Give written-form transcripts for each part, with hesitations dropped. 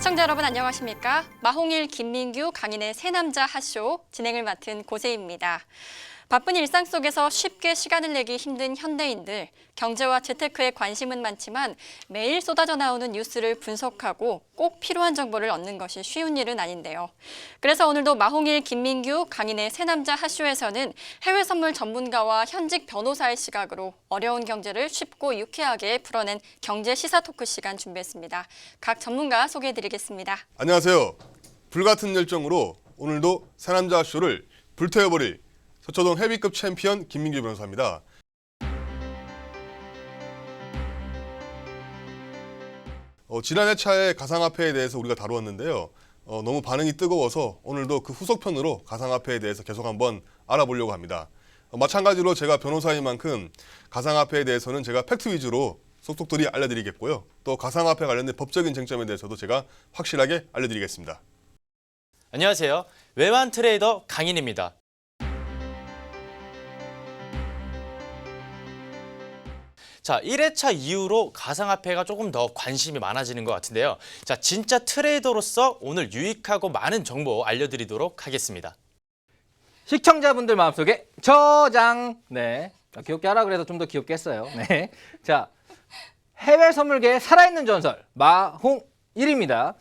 시청자 여러분 안녕하십니까? 마홍일, 김민규, 강인의 세 남자 핫쇼 진행을 맡은 고세입니다. 바쁜 일상 속에서 쉽게 시간을 내기 힘든 현대인들, 경제와 재테크에 관심은 많지만 매일 쏟아져 나오는 뉴스를 분석하고 꼭 필요한 정보를 얻는 것이 쉬운 일은 아닌데요. 그래서 오늘도 마홍일, 김민규, 강인의 세 남자 핫쇼에서는 해외 선물 전문가와 현직 변호사의 시각으로 어려운 경제를 쉽고 유쾌하게 풀어낸 경제 시사 토크 시간 준비했습니다. 각 전문가 소개해드리겠습니다. 안녕하세요. 불같은 열정으로 오늘도 세 남자 핫쇼를 불태워버릴 서초동 헤비급 챔피언 김민규 변호사입니다. 지난 회차에 가상화폐에 대해서 우리가 다루었는데요. 너무 반응이 뜨거워서 오늘도 그 후속편으로 가상화폐에 대해서 계속 한번 알아보려고 합니다. 마찬가지로 제가 변호사인 만큼 가상화폐에 대해서는 제가 팩트 위주로 속속들이 알려드리겠고요. 또 가상화폐 관련된 법적인 쟁점에 대해서도 제가 확실하게 알려드리겠습니다. 안녕하세요. 외환 트레이더 강인입니다. 자, 1회차 이후로 가상화폐가 조금 더 관심이 많아지는 것 같은데요. 자, 진짜 트레이더로서 오늘 유익하고 많은 정보 알려드리도록 하겠습니다. 시청자분들 마음속에 저장. 네, 귀엽게 하라 그래서 좀 더 귀엽게 했어요. 네, 자, 해외 선물계의 살아있는 전설 마홍일입니다.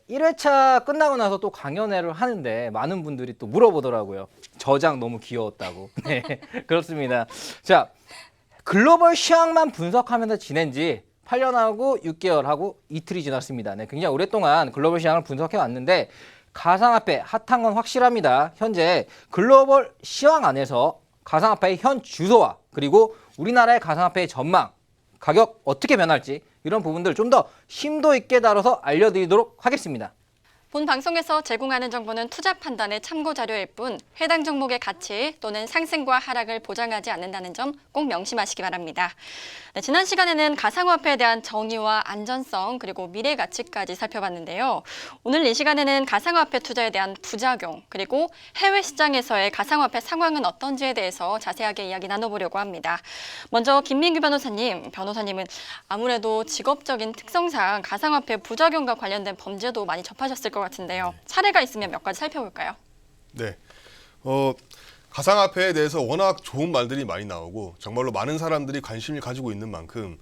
(1회차) 끝나고 나서 또 강연회를 하는데 많은 분들이 또 물어보더라고요. 저장 너무 귀여웠다고. 네, 그렇습니다. 자, 글로벌 시황만 분석하면서 지낸 지 8년하고 6개월하고 이틀이 지났습니다. 네, 굉장히 오랫동안 글로벌 시황을 분석해 왔는데 가상화폐 핫한 건 확실합니다. 현재 글로벌 시황 안에서 가상화폐의 현 주소와 그리고 우리나라의 가상화폐의 전망, 가격 어떻게 변할지 이런 부분들 좀 더 심도 있게 다뤄서 알려드리도록 하겠습니다. 본 방송에서 제공하는 정보는 투자 판단의 참고 자료일 뿐 해당 종목의 가치 또는 상승과 하락을 보장하지 않는다는 점 꼭 명심하시기 바랍니다. 네, 지난 시간에는 가상화폐에 대한 정의와 안전성 그리고 미래 가치까지 살펴봤는데요. 오늘 이 시간에는 가상화폐 투자에 대한 부작용 그리고 해외 시장에서의 가상화폐 상황은 어떤지에 대해서 자세하게 이야기 나눠보려고 합니다. 먼저 김민규 변호사님은 아무래도 직업적인 특성상 가상화폐 부작용과 관련된 범죄도 많이 접하셨을 것 같은데요. 사례가 있으면 몇 가지 살펴볼까요? 네. 가상화폐에 대해서 워낙 좋은 말들이 많이 나오고 정말로 많은 사람들이 관심을 가지고 있는 만큼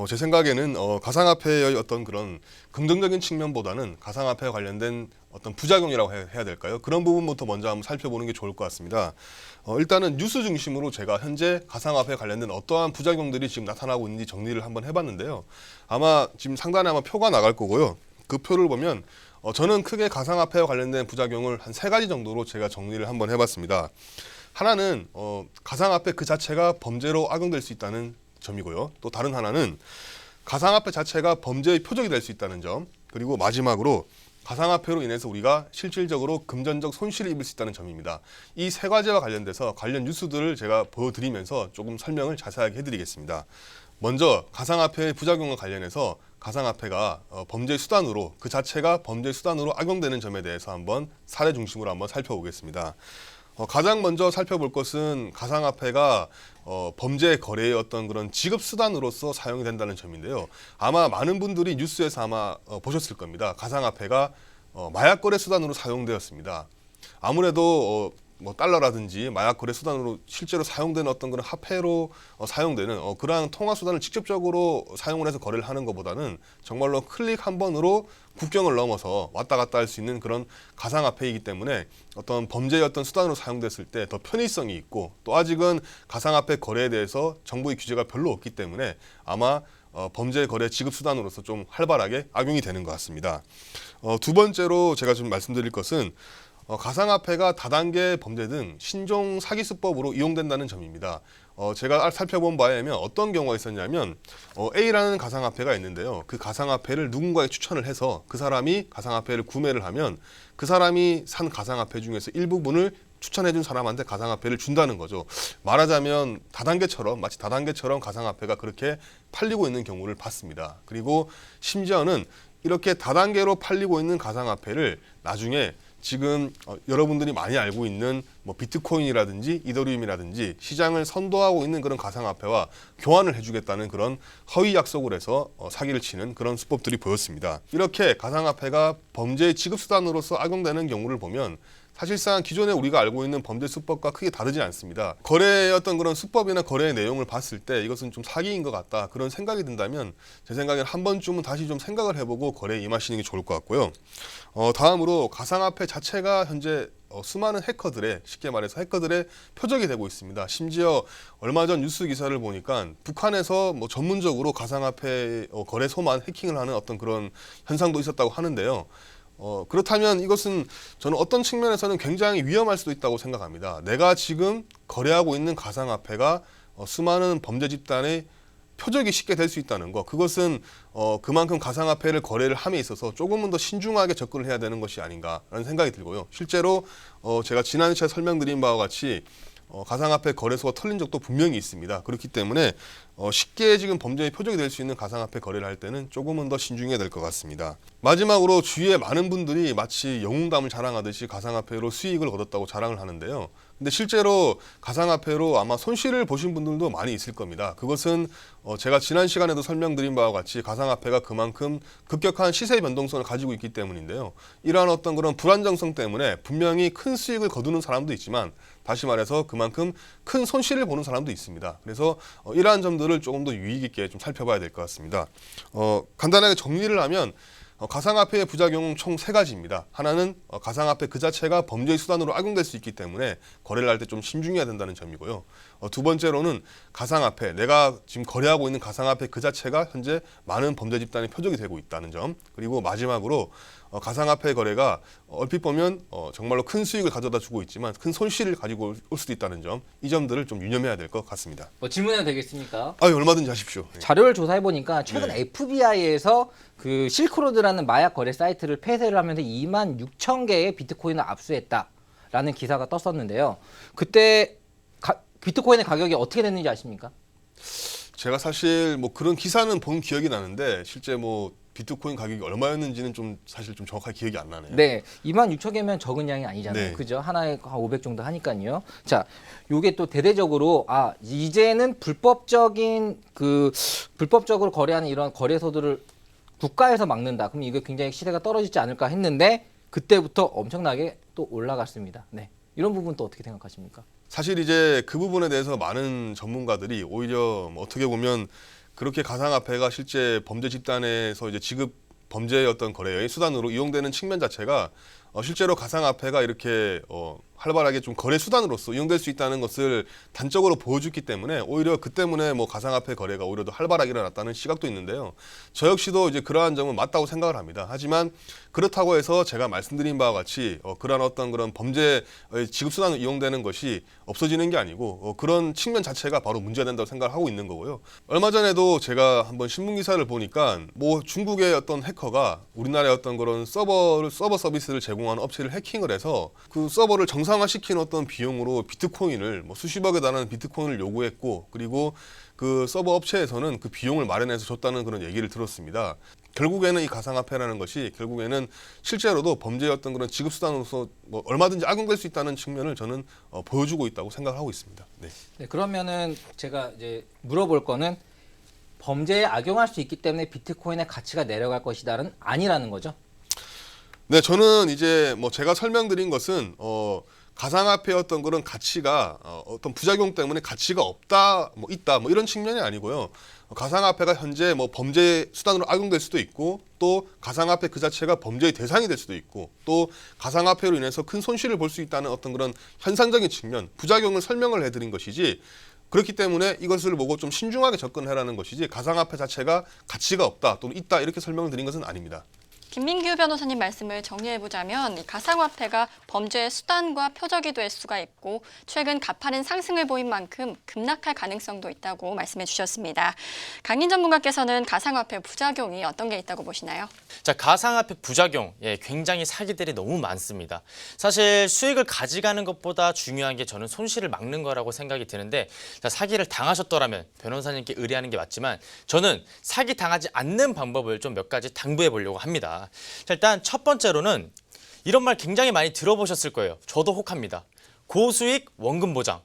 제 생각에는 가상화폐의 어떤 그런 긍정적인 측면보다는 가상화폐와 관련된 어떤 부작용이라고 해야 될까요? 그런 부분부터 먼저 한번 살펴보는 게 좋을 것 같습니다. 일단은 뉴스 중심으로 제가 현재 가상화폐 관련된 어떠한 부작용들이 지금 나타나고 있는지 정리를 한번 해봤는데요. 아마 지금 상단에 아마 표가 나갈 거고요. 그 표를 보면 저는 크게 가상화폐와 관련된 부작용을 한 3가지 정도로 제가 정리를 한번 해봤습니다. 하나는 가상화폐 그 자체가 범죄로 악용될 수 있다는 점이고요. 또 다른 하나는 가상화폐 자체가 범죄의 표적이 될 수 있다는 점, 그리고 마지막으로 가상화폐로 인해서 우리가 실질적으로 금전적 손실을 입을 수 있다는 점입니다. 이 3가지와 관련돼서 관련 뉴스들을 제가 보여드리면서 조금 설명을 자세하게 해드리겠습니다. 먼저 가상화폐의 부작용과 관련해서 가상화폐가 범죄 수단으로 그 자체가 범죄 수단으로 악용되는 점에 대해서 한번 사례 중심으로 한번 살펴보겠습니다. 가장 먼저 살펴볼 것은 가상화폐가 범죄 거래의 어떤 그런 지급 수단으로서 사용이 된다는 점인데요. 아마 많은 분들이 뉴스에서 아마 보셨을 겁니다. 가상화폐가 마약 거래 수단으로 사용되었습니다. 아무래도 달러라든지 마약 거래 수단으로 실제로 사용되는 어떤 그런 화폐로 사용되는 그러한 통화 수단을 직접적으로 사용을 해서 거래를 하는 것보다는 정말로 클릭 한 번으로 국경을 넘어서 왔다 갔다 할 수 있는 그런 가상화폐이기 때문에 어떤 범죄의 어떤 수단으로 사용됐을 때 더 편의성이 있고 또 아직은 가상화폐 거래에 대해서 정부의 규제가 별로 없기 때문에 아마 범죄 거래 지급 수단으로서 좀 활발하게 악용이 되는 것 같습니다. 두 번째로 제가 좀 말씀드릴 것은 가상화폐가 다단계 범죄 등 신종 사기수법으로 이용된다는 점입니다. 제가 살펴본 바에 의하면 어떤 경우가 있었냐면 A라는 가상화폐가 있는데요. 그 가상화폐를 누군가에 추천을 해서 그 사람이 가상화폐를 구매를 하면 그 사람이 산 가상화폐 중에서 일부분을 추천해준 사람한테 가상화폐를 준다는 거죠. 말하자면 마치 다단계처럼 가상화폐가 그렇게 팔리고 있는 경우를 봤습니다. 그리고 심지어는 이렇게 다단계로 팔리고 있는 가상화폐를 나중에 지금 여러분들이 많이 알고 있는 뭐 비트코인이라든지 이더리움이라든지 시장을 선도하고 있는 그런 가상화폐와 교환을 해주겠다는 그런 허위 약속을 해서 사기를 치는 그런 수법들이 보였습니다. 이렇게 가상화폐가 범죄의 지급수단으로서 악용되는 경우를 보면 사실상 기존에 우리가 알고 있는 범죄 수법과 크게 다르지 않습니다. 거래의 어떤 그런 수법이나 거래의 내용을 봤을 때 이것은 좀 사기인 것 같다 그런 생각이 든다면 제 생각에는 한 번쯤은 다시 좀 생각을 해보고 거래에 임하시는 게 좋을 것 같고요. 다음으로 가상화폐 자체가 현재 수많은 해커들의, 쉽게 말해서 해커들의 표적이 되고 있습니다. 심지어 얼마 전 뉴스 기사를 보니까 북한에서 뭐 전문적으로 가상화폐 거래소만 해킹을 하는 어떤 그런 현상도 있었다고 하는데요. 그렇다면 이것은 저는 어떤 측면에서는 굉장히 위험할 수도 있다고 생각합니다. 내가 지금 거래하고 있는 가상화폐가 수많은 범죄 집단의 표적이 쉽게 될 수 있다는 것, 그것은 그만큼 가상화폐를 거래를 함에 있어서 조금은 더 신중하게 접근을 해야 되는 것이 아닌가라는 생각이 들고요. 실제로 제가 지난 시간에 설명드린 바와 같이 가상화폐 거래소가 털린 적도 분명히 있습니다. 그렇기 때문에 쉽게 지금 범죄의 표적이 될 수 있는 가상화폐 거래를 할 때는 조금은 더 신중해야 될 것 같습니다. 마지막으로 주위에 많은 분들이 마치 영웅담을 자랑하듯이 가상화폐로 수익을 얻었다고 자랑을 하는데요. 근데 실제로 가상화폐로 아마 손실을 보신 분들도 많이 있을 겁니다. 그것은 제가 지난 시간에도 설명드린 바와 같이 가상화폐가 그만큼 급격한 시세 변동성을 가지고 있기 때문인데요. 이러한 어떤 그런 불안정성 때문에 분명히 큰 수익을 거두는 사람도 있지만 다시 말해서 그만큼 큰 손실을 보는 사람도 있습니다. 그래서 이러한 점들을 조금 더 유의 깊게 좀 살펴봐야 될 것 같습니다. 간단하게 정리를 하면 가상화폐의 부작용은 총 3가지입니다. 하나는 가상화폐 그 자체가 범죄의 수단으로 악용될 수 있기 때문에 거래를 할 때 좀 신중해야 된다는 점이고요. 두 번째로는 가상화폐, 내가 지금 거래하고 있는 가상화폐 그 자체가 현재 많은 범죄 집단의 표적이 되고 있다는 점. 그리고 마지막으로 가상화폐 거래가 얼핏 보면 정말로 큰 수익을 가져다 주고 있지만 큰 손실을 가지고 올 수도 있다는 점. 이 점들을 좀 유념해야 될 것 같습니다. 질문해도 되겠습니까? 얼마든지 하십시오. 네. 자료를 조사해 보니까 최근 네. FBI에서 그 실크로드라는 마약 거래 사이트를 폐쇄를 하면서 26,000개의 비트코인을 압수했다라는 기사가 떴었는데요. 그때 비트코인의 가격이 어떻게 됐는지 아십니까? 제가 사실 뭐 그런 기사는 본 기억이 나는데 실제 뭐 비트코인 가격이 얼마였는지는 좀 사실 좀 정확하게 기억이 안 나네요. 네, 26,000개면 적은 양이 아니잖아요. 네. 그죠? 하나에 한 500 정도 하니까요. 자, 요게 또 대대적으로 이제는 불법적으로 거래하는 이런 거래소들을 국가에서 막는다. 그럼 이게 굉장히 시세가 떨어지지 않을까 했는데 그때부터 엄청나게 또 올라갔습니다. 네. 이런 부분 또 어떻게 생각하십니까? 사실 이제 그 부분에 대해서 많은 전문가들이 오히려 뭐 어떻게 보면 그렇게 가상화폐가 실제 범죄 집단에서 이제 지급 범죄의 어떤 거래의 수단으로 이용되는 측면 자체가 실제로 가상화폐가 이렇게 활발하게 좀 거래 수단으로서 이용될 수 있다는 것을 단적으로 보여줬기 때문에 오히려 그 때문에 뭐 가상화폐 거래가 오히려 더 활발하게 일어났다는 시각도 있는데요. 저 역시도 이제 그러한 점은 맞다고 생각을 합니다. 하지만 그렇다고 해서 제가 말씀드린 바와 같이 그러한 어떤 그런 범죄 지급 수단으로 이용되는 것이 없어지는 게 아니고 그런 측면 자체가 바로 문제가 된다고 생각을 하고 있는 거고요. 얼마 전에도 제가 한번 신문 기사를 보니까 뭐 중국의 어떤 해커가 우리나라의 어떤 그런 서버 서비스를 제공하는 업체를 해킹을 해서 그 서버를 정상화시킨 어떤 비용으로 비트코인을 뭐 수십억에 달하는 비트코인을 요구했고 그리고 그 서버 업체에서는 그 비용을 마련해서 줬다는 그런 얘기를 들었습니다. 결국에는 이 가상화폐라는 것이 결국에는 실제로도 범죄의 어떤 그런 지급 수단으로서 뭐 얼마든지 악용될 수 있다는 측면을 저는 보여주고 있다고 생각하고 있습니다. 네. 네, 그러면은 제가 이제 물어볼 거는 범죄에 악용할 수 있기 때문에 비트코인의 가치가 내려갈 것이다는 아니라는 거죠. 네, 저는 이제 뭐 제가 설명드린 것은 가상화폐의 어떤 그런 가치가 어떤 부작용 때문에 가치가 없다, 뭐 있다, 뭐 이런 측면이 아니고요. 가상화폐가 현재 뭐 범죄 수단으로 악용될 수도 있고 또 가상화폐 그 자체가 범죄의 대상이 될 수도 있고 또 가상화폐로 인해서 큰 손실을 볼 수 있다는 어떤 그런 현상적인 측면, 부작용을 설명을 해드린 것이지 그렇기 때문에 이것을 보고 좀 신중하게 접근해라는 것이지 가상화폐 자체가 가치가 없다 또는 있다 이렇게 설명을 드린 것은 아닙니다. 김민규 변호사님 말씀을 정리해보자면 이 가상화폐가 범죄의 수단과 표적이 될 수가 있고 최근 가파른 상승을 보인 만큼 급락할 가능성도 있다고 말씀해 주셨습니다. 강인 전문가께서는 가상화폐 부작용이 어떤 게 있다고 보시나요? 자, 가상화폐 부작용, 굉장히 사기들이 너무 많습니다. 사실 수익을 가져가는 것보다 중요한 게 저는 손실을 막는 거라고 생각이 드는데 자, 사기를 당하셨더라면 변호사님께 의뢰하는 게 맞지만 저는 사기 당하지 않는 방법을 좀 몇 가지 당부해 보려고 합니다. 자, 일단 첫 번째로는 이런 말 굉장히 많이 들어보셨을 거예요. 저도 혹합니다. 고수익 원금 보장.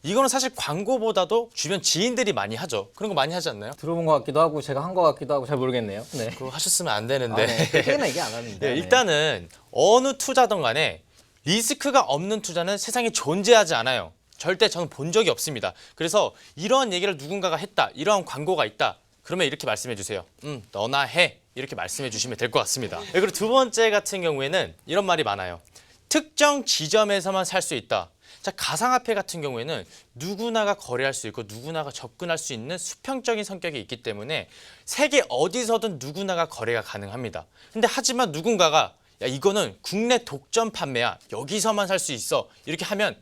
이거는 사실 광고보다도 주변 지인들이 많이 하죠. 그런 거 많이 하지 않나요? 들어본 것 같기도 하고 제가 한 것 같기도 하고 잘 모르겠네요. 네. 그거 하셨으면 안 되는데. 네. 크게는 얘기 안 합니다. 네, 일단은 어느 투자든 간에 리스크가 없는 투자는 세상에 존재하지 않아요. 절대 저는 본 적이 없습니다. 그래서 이러한 얘기를 누군가가 했다, 이러한 광고가 있다, 그러면 이렇게 말씀해 주세요. 너나 해. 이렇게 말씀해 주시면 될 것 같습니다. 네, 그리고 두 번째 같은 경우에는 이런 말이 많아요. 특정 지점에서만 살 수 있다. 자, 가상화폐 같은 경우에는 누구나가 거래할 수 있고 누구나가 접근할 수 있는 수평적인 성격이 있기 때문에 세계 어디서든 누구나가 거래가 가능합니다. 근데 하지만 누군가가 야, 이거는 국내 독점 판매야. 여기서만 살 수 있어. 이렇게 하면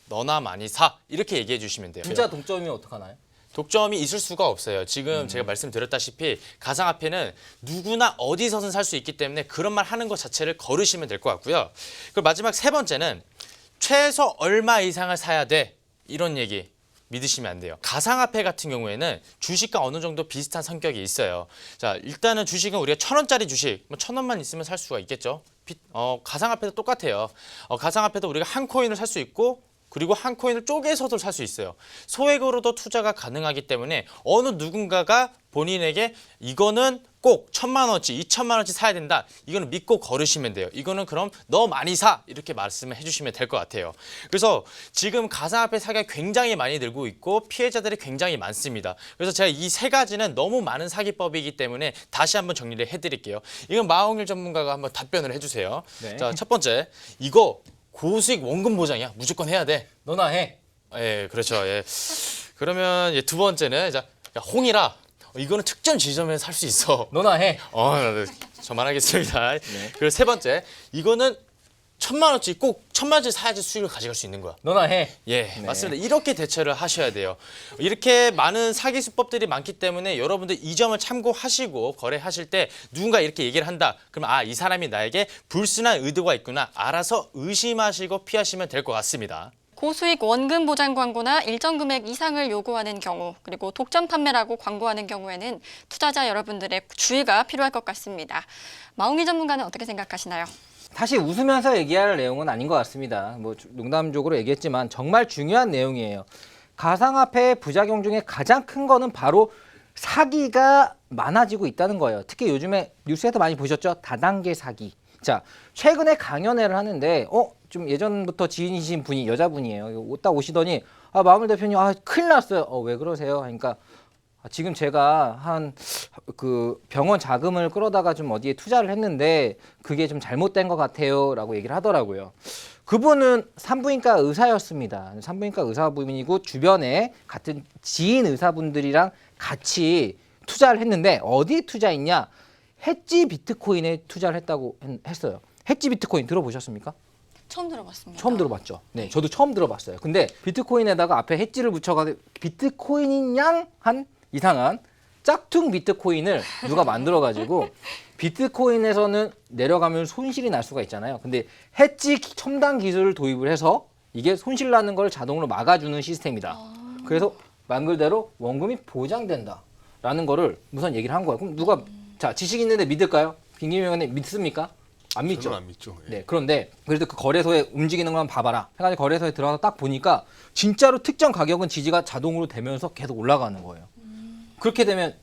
너나 많이 사. 이렇게 얘기해 주시면 돼요. 진짜 독점이면 어떡하나요? 독점이 있을 수가 없어요. 지금 제가 말씀드렸다시피 가상화폐는 누구나 어디서든 살 수 있기 때문에 그런 말 하는 것 자체를 거르시면 될 것 같고요. 그리고 마지막 세 번째는 최소 얼마 이상을 사야 돼. 이런 얘기 믿으시면 안 돼요. 가상화폐 같은 경우에는 주식과 어느 정도 비슷한 성격이 있어요. 자, 일단은 주식은 우리가 1,000원짜리 주식, 1,000원만 있으면 살 수가 있겠죠. 가상화폐도 똑같아요. 가상화폐도 우리가 한 코인을 살 수 있고 그리고 한 코인을 쪼개서도 살 수 있어요. 소액으로도 투자가 가능하기 때문에 어느 누군가가 본인에게 이거는 꼭 1,000만 원어치, 2,000만 원어치 사야 된다. 이거는 믿고 거르시면 돼요. 이거는 그럼 너 많이 사. 이렇게 말씀을 해주시면 될 것 같아요. 그래서 지금 가상화폐 사기가 굉장히 많이 늘고 있고 피해자들이 굉장히 많습니다. 그래서 제가 이 세 가지는 너무 많은 사기법이기 때문에 다시 한번 정리를 해드릴게요. 이건 마홍일 전문가가 한번 답변을 해주세요. 네. 자, 첫 번째, 이거 고수익 원금 보장이야. 무조건 해야 돼. 너나 해. 예, 그렇죠. 예. 그러면 두 번째는 자, 야, 홍일아, 이거는 특정 지점에 살 수 있어. 너나 해. 네, 저만하겠습니다. 그리고 세 번째, 이거는 1,000만 원어치 꼭 1,000만 원어치 사야지 수익을 가져갈 수 있는 거야. 너나 해. 예, 맞습니다. 이렇게 대처를 하셔야 돼요. 이렇게 많은 사기 수법들이 많기 때문에 여러분들 이 점을 참고하시고 거래하실 때 누군가 이렇게 얘기를 한다. 그럼 이 사람이 나에게 불순한 의도가 있구나. 알아서 의심하시고 피하시면 될 것 같습니다. 고수익 원금 보장 광고나 일정 금액 이상을 요구하는 경우, 그리고 독점 판매라고 광고하는 경우에는 투자자 여러분들의 주의가 필요할 것 같습니다. 마홍희 전문가는 어떻게 생각하시나요? 사실 웃으면서 얘기할 내용은 아닌 것 같습니다. 뭐 농담적으로 얘기했지만 정말 중요한 내용이에요. 가상화폐의 부작용 중에 가장 큰 거는 바로 사기가 많아지고 있다는 거예요. 특히 요즘에 뉴스에서 많이 보셨죠? 다단계 사기. 자, 최근에 강연회를 하는데 좀 예전부터 지인이신 분이 여자분이에요. 딱 오시더니 마홍일 대표님 큰일 났어요. 왜 그러세요? 그러니까 지금 제가 한 그 병원 자금을 끌어다가 좀 어디에 투자를 했는데 그게 좀 잘못된 것 같아요라고 얘기를 하더라고요. 그분은 산부인과 의사였습니다. 산부인과 의사분이고 주변에 같은 지인 의사분들이랑 같이 투자를 했는데 어디에 투자했냐? 해지 비트코인에 투자를 했다고 했어요. 해지 비트코인 들어보셨습니까? 처음 들어봤습니다. 처음 들어봤죠. 네, 저도 처음 들어봤어요. 근데 비트코인에다가 앞에 해지를 붙여가지고 비트코인인 양 한 이상한 짝퉁 비트코인을 누가 만들어가지고 비트코인에서는 내려가면 손실이 날 수가 있잖아요. 근데 해지 첨단 기술을 도입을 해서 이게 손실 나는 걸 자동으로 막아주는 시스템이다. 그래서 말 그대로 원금이 보장된다라는 거를 우선 얘기를 한 거예요. 그럼 누가 자 지식 있는데 믿을까요? 김기명 의원님 믿습니까? 안 믿죠. 저는 안 믿죠. 예. 네, 그런데 그래도 그 거래소에 움직이는 걸 한번 봐봐라. 해가지고 거래소에 들어가서 딱 보니까 진짜로 특정 가격은 지지가 자동으로 되면서 계속 올라가는 거예요. 그렇게 되면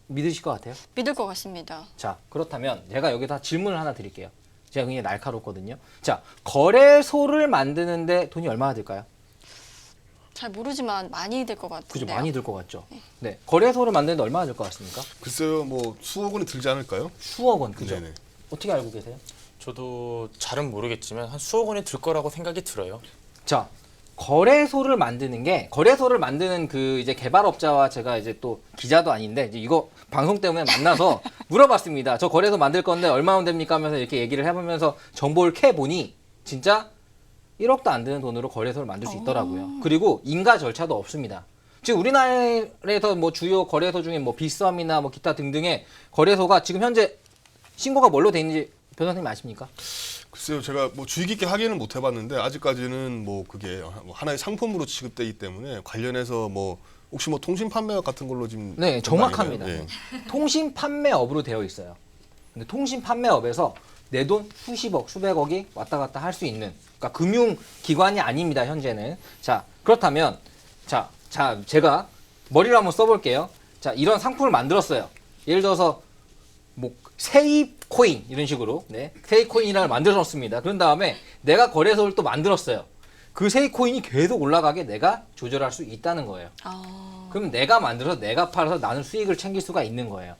믿으실 것 같아요? 믿을 것 같습니다. 자, 그렇다면 제가 여기다 질문을 하나 드릴게요. 제가 굉장히 날카롭거든요. 자, 거래소를 만드는데 돈이 얼마나 들까요? 잘 모르지만 많이 들 것 같은데요. 그죠, 많이 들 것 같죠. 네, 거래소를 만드는데 얼마나 들 것 같습니까? 글쎄요, 뭐 수억 원이 들지 않을까요? 수억 원, 그죠? 네네. 어떻게 알고 계세요? 저도 잘은 모르겠지만 한 수억 원이 들 거라고 생각이 들어요. 자, 거래소를 만드는 그 이제 개발업자와 제가 이제 또 기자도 아닌데 이제 이거 방송 때문에 만나서 물어봤습니다. 저 거래소 만들 건데 얼마나 됩니까 하면서 이렇게 얘기를 해보면서 정보를 캐 보니 진짜 1억도 안 되는 돈으로 거래소를 만들 수 있더라고요. 그리고 인가 절차도 없습니다. 지금 우리나라에서 뭐 주요 거래소 중에 뭐 비썸이나 뭐 기타 등등의 거래소가 지금 현재 신고가 뭘로 돼 있는지 변호사님 아십니까? 글쎄요, 제가 뭐 주의 깊게 확인은 못 해봤는데 아직까지는 뭐 그게 하나의 상품으로 취급되기 때문에 관련해서 뭐 혹시 뭐 통신 판매업 같은 걸로 지금 네, 정확합니다. 예. 통신 판매업으로 되어 있어요. 근데 통신 판매업에서 내 돈 수십억, 수백억이 왔다 갔다 할 수 있는, 그러니까 금융기관이 아닙니다, 현재는. 자, 그렇다면, 자, 제가 머리를 한번 써볼게요. 자, 이런 상품을 만들었어요. 예를 들어서, 뭐, 세입코인, 이런 식으로, 네, 세입코인이라는 걸 만들었습니다. 그런 다음에 내가 거래소를 또 만들었어요. 그 세입코인이 계속 올라가게 내가 조절할 수 있다는 거예요. 그럼 내가 만들어서 내가 팔아서 나는 수익을 챙길 수가 있는 거예요.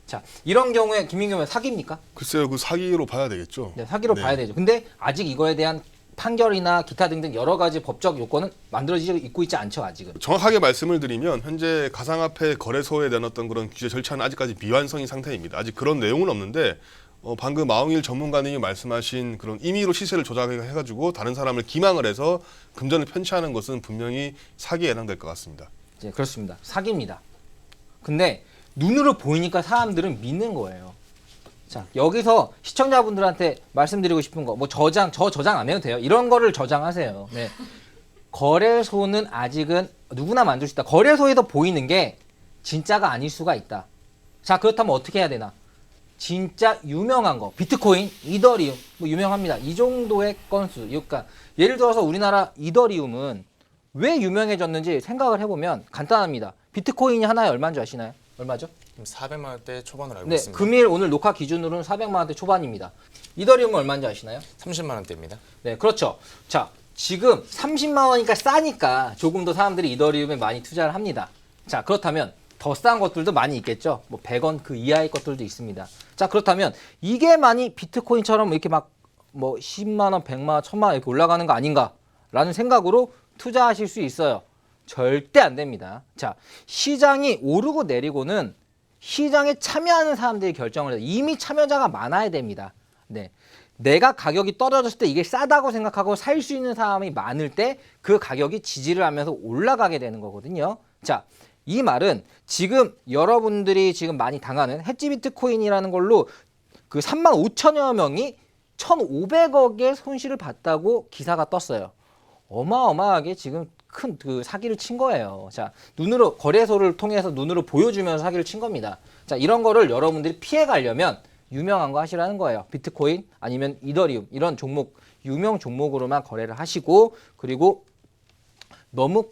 자, 이런 경우에 김민겸은 사기입니까? 글쎄요, 그 사기로 봐야 되겠죠. 네, 사기로 봐야 되죠. 근데 아직 이거에 대한 판결이나 기타 등등 여러 가지 법적 요건은 만들어지고 있지 않죠, 아직은. 정확하게 말씀을 드리면 현재 가상화폐 거래소에 대한 어떤 그런 규제 절차는 아직까지 미완성인 상태입니다. 아직 그런 내용은 없는데 방금 마홍일 전문가님이 말씀하신 그런 임의로 시세를 조작해가지고 다른 사람을 기망을 해서 금전을 편취하는 것은 분명히 사기에 해당될 것 같습니다. 네, 그렇습니다. 사기입니다. 근데 눈으로 보이니까 사람들은 믿는 거예요. 자, 여기서 시청자분들한테 말씀드리고 싶은 거, 뭐 저 저장 안 해도 돼요. 이런 거를 저장하세요. 네. 거래소는 아직은 누구나 만들 수 있다. 거래소에서 보이는 게 진짜가 아닐 수가 있다. 자, 그렇다면 어떻게 해야 되나? 진짜 유명한 거, 비트코인, 이더리움, 뭐 유명합니다. 이 정도의 건수. 그러니까 예를 들어서 우리나라 이더리움은 왜 유명해졌는지 생각을 해보면 간단합니다. 비트코인이 하나에 얼마인 줄 아시나요? 얼마죠? 400만 원대 초반으로 알고 네, 있습니다. 금일 오늘 녹화 기준으로는 400만 원대 초반입니다. 이더리움은 얼마인지 아시나요? 30만 원대입니다. 네, 그렇죠. 자, 지금 30만 원이니까 싸니까 조금 더 사람들이 이더리움에 많이 투자를 합니다. 자, 그렇다면 더 싼 것들도 많이 있겠죠. 뭐 100원 그 이하의 것들도 있습니다. 자, 그렇다면 이게 많이 비트코인처럼 이렇게 막 뭐 10만 원, 100만 원, 1000만 원 이렇게 올라가는 거 아닌가라는 생각으로 투자하실 수 있어요. 절대 안 됩니다. 자, 시장이 오르고 내리고는 시장에 참여하는 사람들이 결정을 해요. 이미 참여자가 많아야 됩니다. 네. 내가 가격이 떨어졌을 때 이게 싸다고 생각하고 살 수 있는 사람이 많을 때 그 가격이 지지를 하면서 올라가게 되는 거거든요. 자, 이 말은 지금 여러분들이 지금 많이 당하는 해지 비트코인이라는 걸로 그 35,000여 명이 1,500억의 손실을 봤다고 기사가 떴어요. 어마어마하게 지금 큰 그 사기를 친 거예요. 자, 눈으로 거래소를 통해서 눈으로 보여주면서 사기를 친 겁니다. 자, 이런 거를 여러분들이 피해 가려면 유명한 거 하시라는 거예요. 비트코인 아니면 이더리움 이런 종목 유명 종목으로만 거래를 하시고 그리고 너무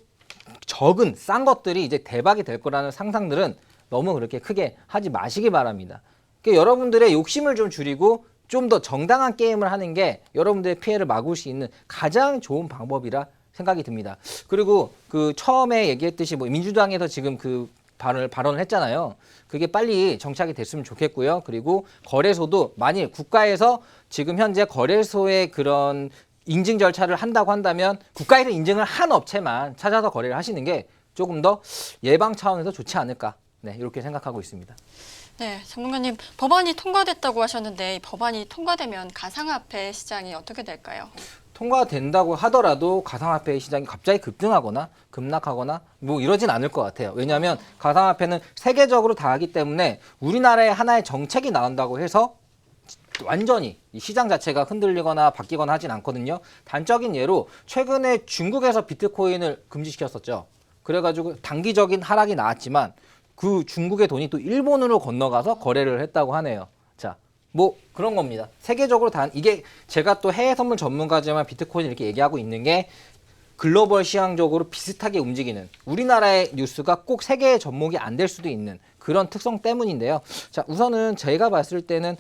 적은 싼 것들이 이제 대박이 될 거라는 상상들은 너무 그렇게 크게 하지 마시기 바랍니다. 그러니까 여러분들의 욕심을 좀 줄이고 좀 더 정당한 게임을 하는 게 여러분들의 피해를 막을 수 있는 가장 좋은 방법이라 생각이 듭니다. 그리고 그 처음에 얘기했듯이 뭐 민주당에서 지금 그 발언을 했잖아요. 그게 빨리 정착이 됐으면 좋겠고요. 그리고 거래소도 만일 국가에서 지금 현재 거래소의 그런 인증 절차를 한다고 한다면 국가에서 인증을 한 업체만 찾아서 거래를 하시는 게 조금 더 예방 차원에서 좋지 않을까. 네, 이렇게 생각하고 있습니다. 네, 전문가님 법안이 통과됐다고 하셨는데 이 법안이 통과되면 가상화폐 시장이 어떻게 될까요? 통과된다고 하더라도 가상화폐 시장이 갑자기 급등하거나 급락하거나 뭐 이러진 않을 것 같아요. 왜냐하면 가상화폐는 세계적으로 다 하기 때문에 우리나라에 하나의 정책이 나온다고 해서 완전히 이 시장 자체가 흔들리거나 바뀌거나 하진 않거든요. 단적인 예로 최근에 중국에서 비트코인을 금지시켰었죠. 그래가지고 단기적인 하락이 나왔지만 그 중국의 돈이 또 일본으로 건너가서 거래를 했다고 하네요. 자, 뭐 그런 겁니다. 세계적으로 이게 제가 또 해외 선물 전문가지만 비트코인 이렇게 얘기하고 있는 게 글로벌 시장적으로 비슷하게 움직이는 우리나라의 뉴스가 꼭 세계의 접목이 안 될 수도 있는 그런 특성 때문인데요. 자, 우선은 제가 봤을 때는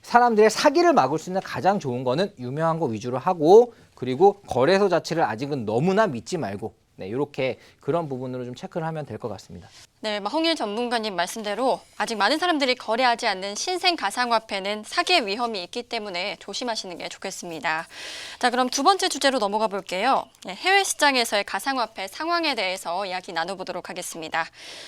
사람들의 사기를 막을 수 있는 가장 좋은 거는 유명한 거 위주로 하고 그리고 거래소 자체를 아직은 너무나 믿지 말고 네, 이렇게 그런 부분으로 좀 체크를 하면 될 것 같습니다. 네, 홍일 전문가님 말씀대로 아직 많은 사람들이 거래하지 않는 신생 가상화폐는 사기의 위험이 있기 때문에 조심하시는 게 좋겠습니다. 자, 그럼 두 번째 주제로 넘어가 볼게요. 네, 해외 시장에서의 가상화폐 상황에 대해서 이야기 나눠보도록 하겠습니다.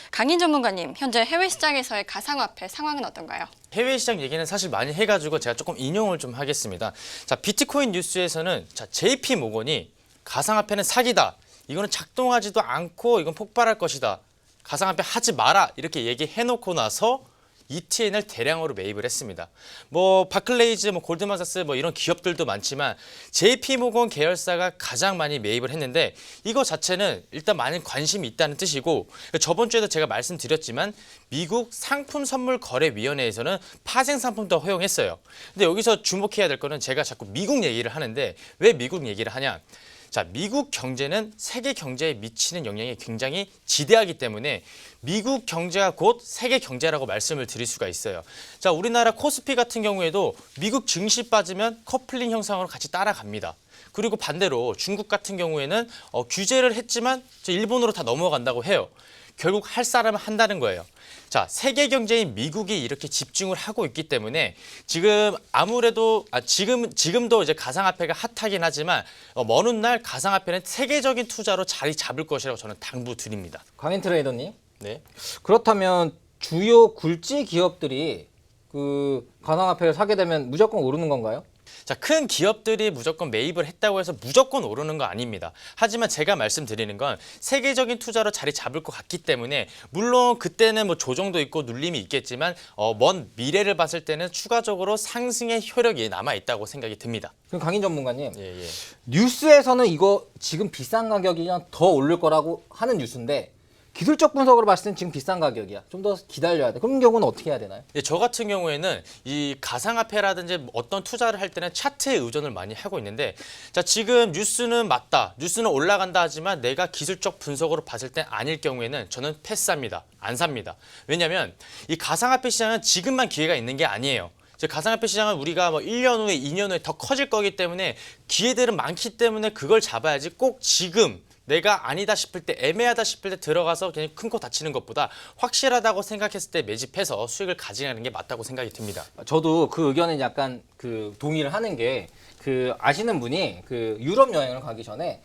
강인 전문가님, 현재 해외 시장에서의 가상화폐 상황은 어떤가요? 해외 시장 얘기는 사실 많이 해가지고 제가 조금 인용을 좀 하겠습니다. 자, 비트코인 뉴스에서는 자, JP 모건이 가상화폐는 사기다. 이거는 작동하지도 않고 이건 폭발할 것이다. 가상화폐 하지 마라 이렇게 얘기해놓고 나서 ETN을 대량으로 매입을 했습니다. 뭐 바클레이즈, 뭐 골드만삭스 뭐 이런 기업들도 많지만 JP모건 계열사가 가장 많이 매입을 했는데 이거 자체는 일단 많은 관심이 있다는 뜻이고 저번 주에도 제가 말씀드렸지만 미국 상품선물거래위원회에서는 파생 상품도 허용했어요. 근데 여기서 주목해야 될 거는 제가 자꾸 미국 얘기를 하는데 왜 미국 얘기를 하냐? 자, 미국 경제는 세계 경제에 미치는 영향이 굉장히 지대하기 때문에 미국 경제가 곧 세계 경제라고 말씀을 드릴 수가 있어요. 자, 우리나라 코스피 같은 경우에도 미국 증시 빠지면 커플링 형상으로 같이 따라갑니다. 그리고 반대로 중국 같은 경우에는 규제를 했지만 일본으로 다 넘어간다고 해요. 결국 할 사람은 한다는 거예요. 자, 세계 경제인 미국이 이렇게 집중을 하고 있기 때문에 지금 아무래도 지금도 이제 가상화폐가 핫하긴 하지만 먼 훗날 가상화폐는 세계적인 투자로 자리 잡을 것이라고 저는 당부드립니다. 강인 트레이더님. 네. 그렇다면 주요 굴지 기업들이 그 가상화폐를 사게 되면 무조건 오르는 건가요? 자, 큰 기업들이 무조건 매입을 했다고 해서 무조건 오르는 거 아닙니다. 하지만 제가 말씀드리는 건 세계적인 투자로 자리 잡을 것 같기 때문에 물론 그때는 뭐 조정도 있고 눌림이 있겠지만 먼 미래를 봤을 때는 추가적으로 상승의 효력이 남아 있다고 생각이 듭니다. 그럼 강인 전문가님, 예. 뉴스에서는 이거 지금 비싼 가격이면 더 오를 거라고 하는 뉴스인데 기술적 분석으로 봤을 땐 지금 비싼 가격이야. 좀 더 기다려야 돼. 그런 경우는 어떻게 해야 되나요? 저 같은 경우에는 이 가상화폐라든지 어떤 투자를 할 때는 차트에 의존을 많이 하고 있는데 자, 지금 뉴스는 맞다. 뉴스는 올라간다 하지만 내가 기술적 분석으로 봤을 땐 아닐 경우에는 저는 패스합니다. 안 삽니다. 왜냐하면 이 가상화폐 시장은 지금만 기회가 있는 게 아니에요. 가상화폐 시장은 우리가 뭐 1년 후에 2년 후에 더 커질 거기 때문에 기회들은 많기 때문에 그걸 잡아야지 꼭 지금 내가 아니다 싶을 때 애매하다 싶을 때 들어가서 그냥 큰 코 다치는 것보다 확실하다고 생각했을 때 매집해서 수익을 가져가는 게 맞다고 생각이 듭니다. 저도 그 의견에 약간 그 동의를 하는 게 그 아시는 분이 그 유럽 여행을 가기 전에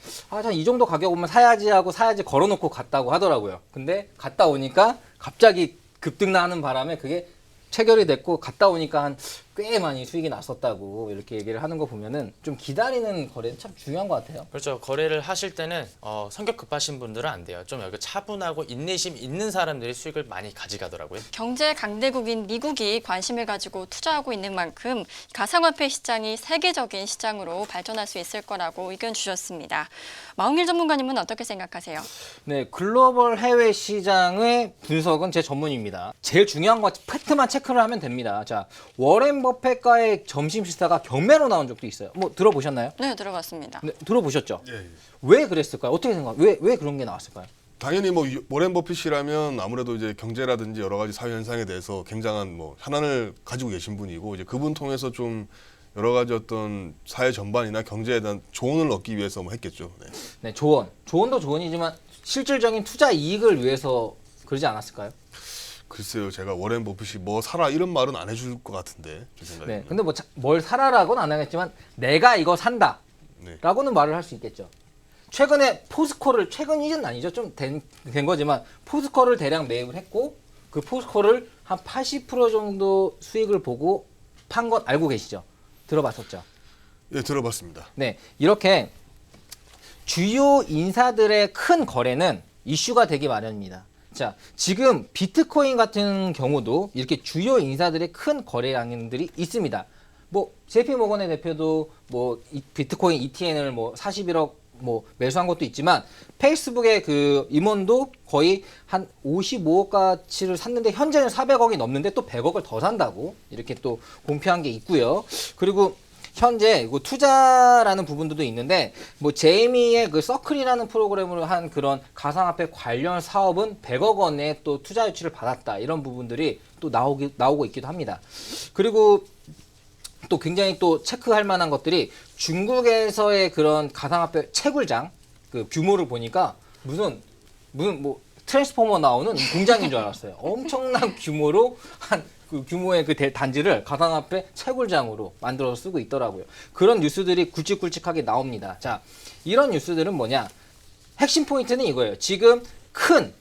이 정도 가격 오면 사야지 하고 사야지 걸어놓고 갔다고 하더라고요. 근데 갔다 오니까 갑자기 급등나는 바람에 그게 체결이 됐고 갔다 오니까 한 꽤 많이 수익이 났었다고 이렇게 얘기를 하는 거 보면은 좀 기다리는 거래는 참 중요한 것 같아요. 그렇죠. 거래를 하실 때는 성격 급하신 분들은 안 돼요. 좀 여기 차분하고 인내심 있는 사람들이 수익을 많이 가져가더라고요. 경제 강대국인 미국이 관심을 가지고 투자하고 있는 만큼 가상화폐 시장이 세계적인 시장으로 발전할 수 있을 거라고 의견 주셨습니다. 마홍일 전문가님은 어떻게 생각하세요? 네, 글로벌 해외 시장의 분석은 제 전문입니다. 제일 중요한 거 팩트만 체크를 하면 됩니다. 자, 워렌 버핏과의 점심 식사가 경매로 나온 적도 있어요. 뭐 들어보셨나요? 네, 들어봤습니다. 네, 들어보셨죠? 예. 왜 그랬을까요? 어떻게 생각해요? 왜 그런 게 나왔을까요? 당연히 뭐 워렌 버핏이라면 아무래도 이제 경제라든지 여러 가지 사회 현상에 대해서 굉장한 뭐 현안을 가지고 계신 분이고 이제 그분 통해서 좀 여러 가지 어떤 사회 전반이나 경제에 대한 조언을 얻기 위해서 뭐 했겠죠. 네. 네, 조언도 조언이지만 실질적인 투자 이익을 위해서 그러지 않았을까요? 글쎄요, 제가 워렌 버핏이 뭐 사라 이런 말은 안 해줄 것 같은데 제 생각에. 네, 근데 뭐 뭘 사라라고는 안 하겠지만 내가 이거 산다 네. 라고는 말을 할 수 있겠죠. 최근에 포스코를, 최근이는 아니죠, 좀 된 거지만 포스코를 대량 매입을 했고 그 포스코를 한 80% 정도 수익을 보고 판 건 알고 계시죠? 들어봤었죠? 예, 들어봤습니다. 네, 이렇게 주요 인사들의 큰 거래는 이슈가 되기 마련입니다. 자, 지금 비트코인 같은 경우도 이렇게 주요 인사들의 큰 거래량들이 있습니다. 뭐 JP모건의 대표도 뭐 비트코인 ETN을 뭐 41억 뭐 매수한 것도 있지만 페이스북의 그 임원도 거의 한 55억 가치를 샀는데 현재는 400억이 넘는데 또 100억을 더 산다고 이렇게 또 공표한 게 있고요. 그리고 현재 그 투자라는 부분들도 있는데 뭐 제이미의 그 서클이라는 프로그램으로 한 그런 가상화폐 관련 사업은 100억 원의 또 투자 유치를 받았다 이런 부분들이 또 나오고 있기도 합니다. 그리고 또 굉장히 또 체크할 만한 것들이 중국에서의 그런 가상화폐 채굴장 그 규모를 보니까 무슨 뭐 트랜스포머 나오는 공장인 줄 알았어요. 엄청난 규모로 한 그 규모의 그 단지를 가상화폐 채굴장으로 만들어서 쓰고 있더라고요. 그런 뉴스들이 굵직굵직하게 나옵니다. 자, 이런 뉴스들은 뭐냐? 핵심 포인트는 이거예요. 지금 큰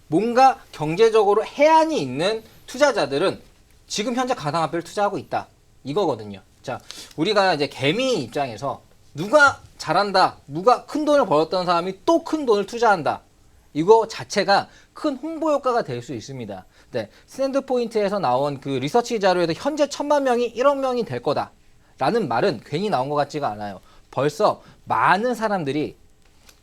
뭔가 경제적으로 해안이 있는 투자자들은 지금 현재 가상화폐를 투자하고 있다. 이거거든요. 자, 우리가 이제 개미 입장에서 누가 잘한다, 누가 큰 돈을 벌었던 사람이 또 큰 돈을 투자한다. 이거 자체가 큰 홍보 효과가 될 수 있습니다. 네, 스탠드포인트에서 나온 그 리서치 자료에서 현재 1,000만 명이 1억 명이 될 거다라는 말은 괜히 나온 것 같지가 않아요. 벌써 많은 사람들이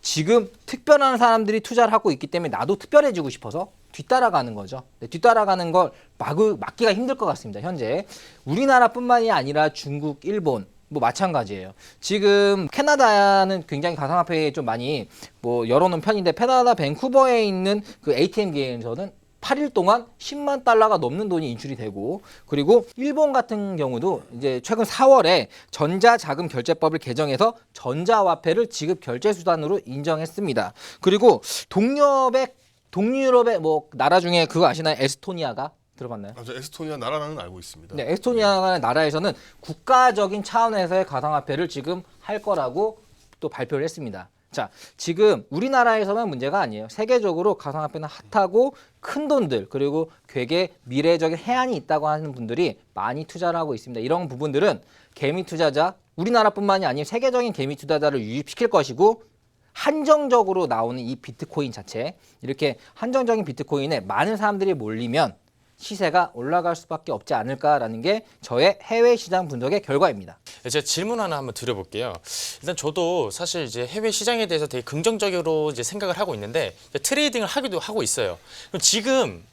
지금 특별한 사람들이 투자를 하고 있기 때문에 나도 특별해지고 싶어서 뒤따라가는 거죠. 네, 뒤따라가는 걸 막기가 힘들 것 같습니다. 현재 우리나라뿐만이 아니라 중국, 일본 뭐 마찬가지예요. 지금 캐나다는 굉장히 가상화폐에 좀 많이 뭐 열어놓은 편인데 캐나다 밴쿠버에 있는 그 ATM기에서는 8일 동안 10만 달러가 넘는 돈이 인출이 되고, 그리고 일본 같은 경우도 이제 최근 4월에 전자자금 결제법을 개정해서 전자화폐를 지급 결제 수단으로 인정했습니다. 그리고 동유럽의 뭐 나라 중에 그거 아시나요? 에스토니아가 들어봤나요? 저 에스토니아 나라는 알고 있습니다. 네, 에스토니아 나라에서는 국가적인 차원에서의 가상화폐를 지금 할 거라고 또 발표를 했습니다. 자, 지금 우리나라에서만 문제가 아니에요. 세계적으로 가상화폐는 핫하고 큰 돈들, 그리고 되게 미래적인 해안이 있다고 하는 분들이 많이 투자를 하고 있습니다. 이런 부분들은 개미 투자자, 우리나라뿐만이 아니라 세계적인 개미 투자자를 유입시킬 것이고, 한정적으로 나오는 이 비트코인 자체, 이렇게 한정적인 비트코인에 많은 사람들이 몰리면 시세가 올라갈 수밖에 없지 않을까라는 게 저의 해외 시장 분석의 결과입니다. 제가 질문 하나 한번 드려볼게요. 일단 저도 사실 이제 해외 시장에 대해서 되게 긍정적으로 이제 생각을 하고 있는데 트레이딩을 하기도 하고 있어요. 그럼 지금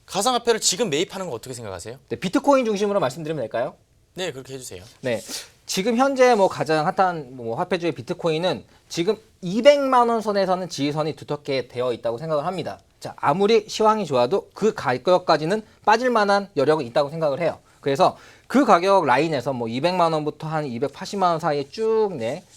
가상화폐를 지금 매입하는 거 어떻게 생각하세요? 네, 비트코인 중심으로 말씀드리면 될까요? 네, 그렇게 해주세요. 네, 지금 현재 뭐 가장 핫한 뭐 화폐 중에 비트코인은 지금 200만 원 선에서는 지지선이 두텁게 되어 있다고 생각을 합니다. 자, 아무리 시황이 좋아도 그 가격까지는 빠질 만한 여력은 있다고 생각을 해요. 그래서 그 가격 라인에서 뭐 200만 원부터 한 280만 원 사이에 쭉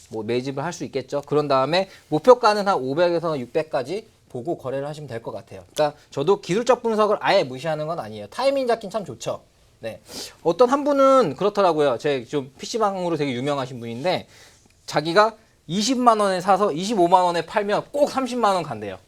뭐 매집을 할 수 있겠죠. 그런 다음에 목표가는 한 500에서 600까지 보고 거래를 하시면 될 것 같아요. 그러니까 저도 기술적 분석을 아예 무시하는 건 아니에요. 타이밍 잡긴 참 좋죠. 네, 어떤 한 분은 그렇더라고요. 제 좀 PC방으로 되게 유명하신 분인데 자기가 20만 원에 사서 25만 원에 팔면 꼭 30만 원 간대요.